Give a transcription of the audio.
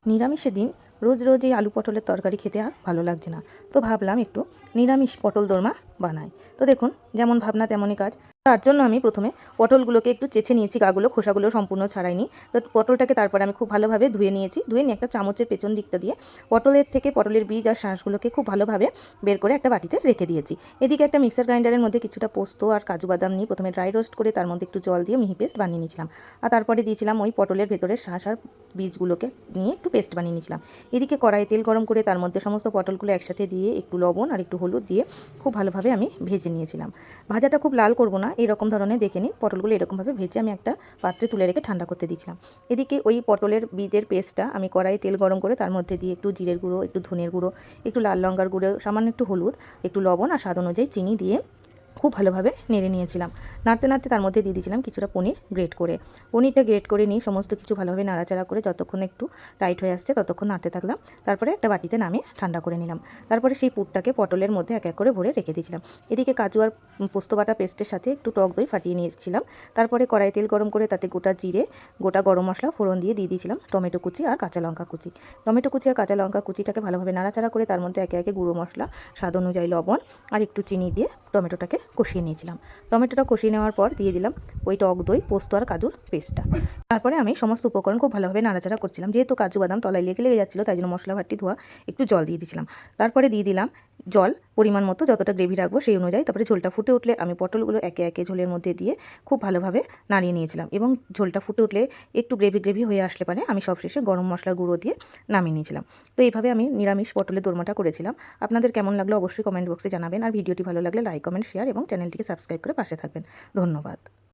নিরামিষের দিন রোজ রোজ এই আলু পটলের তরকারি খেতে আর ভালো লাগছে না। তো ভাবলাম একটু নিরামিষ পটল দোরমা বানাই। তো দেখুন, যেমন ভাবনা তেমনই কাজ। তার জন্য আমি প্রথমে পটলগুলোকে একটু চেঁচে নিয়েছি, গাগুলো খোসাগুলো সম্পূর্ণ ছাড়াইনি। তো পটলটাকে তারপরে আমি খুব ভালোভাবে ধুয়ে নিয়েছি। ধুয়ে নিয়ে একটা চামচের পেছন দিকটা দিয়ে পটলের থেকে পটলের বীজ আর শাঁসগুলোকে খুব ভালোভাবে বের করে একটা বাটিতে রেখে দিয়েছি। এদিকে একটা মিক্সার গ্রাইন্ডারের মধ্যে কিছুটা পোস্ত আর কাজু বাদাম নিয়ে প্রথমে ড্রাই রোস্ট করে তার মধ্যে একটু জল দিয়ে মিহি পেস্ট বানিয়ে নিয়েছিলাম। আর তারপরে দিয়েছিলাম ওই পটলের ভেতরে শাঁস আর বীজগুলোকে নিয়ে একটু পেস্ট বানিয়ে নিয়েছিলাম। এদিকে কড়াইয়ে তেল গরম করে তার মধ্যে সমস্ত পটলগুলো একসাথে দিয়ে একটু লবণ আর একটু হলুদ দিয়ে খুব ভালোভাবে আমি ভেজে নিয়েছিলাম। ভাজাটা খুব লাল করব না, এরকম ধরনের দেখে নিন। পটলগুলো এরকমভাবে ভেজে আমি একটা পাত্রে তুলে রেখে ঠান্ডা করতে দিয়েছিলাম। এদিকে ওই পটলের বীজের পেস্টটা আমি কড়াইয়ে তেল গরম করে তার মধ্যে দিয়ে একটু জিরের গুঁড়ো, একটু ধনের গুঁড়ো, একটু লাল লঙ্কার গুঁড়ো, সামান্য একটু হলুদ, একটু লবণ আর স্বাদ অনুযায়ী চিনি দিয়ে খুব ভালোভাবে নেড়ে নিয়েছিলাম। নাড়তে নাড়তে তার মধ্যে দিয়ে দিয়েছিলাম কিছুটা পনির গ্রেট করে। পনিরটা গ্রেট করে নিয়ে সমস্ত কিছু ভালোভাবে নাড়াচাড়া করে যতক্ষণ একটু টাইট হয়ে আসছে ততক্ষণ নাড়তে থাকলাম। তারপরে একটা বাটিতে নামিয়ে ঠান্ডা করে নিলাম। তারপরে সেই পুরটাকে পটলের মধ্যে এক এক করে ভরে রেখে দিয়েছিলাম। এদিকে কাজু আর পোস্ত বাটা পেস্টের সাথে একটু টক দই ফাটিয়ে নিয়েছিলাম। তারপরে কড়াইয়ে তেল গরম করে তাতে গোটা জিরে, গোটা গরম মশলা ফোড়ন দিয়ে দিয়েছিলাম টমেটো কুচি আর কাঁচা লঙ্কা কুচি। টমেটো কুচি আর কাঁচা লঙ্কা কুচিটাকে ভালোভাবে নাড়াচাড়া করে তার মধ্যে একে একে গুঁড়ো মশলা, স্বাদ অনুযায়ী লবণ আর একটু চিনি দিয়ে টমেটোটাকে কষিয়ে নিয়েছিলাম। টমেটোটা কষিয়ে নেওয়ার পর দিয়ে দিলাম ওই টক দই, পোস্ত আর কাজুর পেস্টটা। তারপরে আমি সমস্ত উপকরণ খুব ভালোভাবে নাড়াচাড়া করছিলাম। যেহেতু কাজু বাদাম তলায় লেগে যাচ্ছিলো, তাই জন্য মশলা ভাতটি ধোয়া একটু জল দিয়ে দিয়েছিলাম। তারপরে দিয়ে দিলাম জল পরিমাণ মতো, যতটা গ্রেভি রাখবো সেই অনুযায়ী। তারপরে ঝোলটা ফুটে উঠলে আমি পটলগুলো একে একে ঝোলের মধ্যে দিয়ে খুব ভালোভাবে নাড়িয়ে নিয়েছিলাম এবং ঝোলটা ফুটে উঠলে একটু গ্রেভি গ্রেভি হয়ে আসলে পারে আমি সবশেষে গরম মশলার গুঁড়ো দিয়ে নামিয়ে নিয়েছিলাম। তো এইভাবে আমি নিরামিষ পটলের দোরমাটা করেছিলাম। আপনাদের কেমন লাগলো অবশ্যই কমেন্ট বক্সে জানাবেন। আর ভিডিওটি ভালো লাগলে লাইক, কমেন্ট, শেয়ার এবং চ্যানেলটিকে সাবস্ক্রাইব করে পাশে থাকবেন। ধন্যবাদ।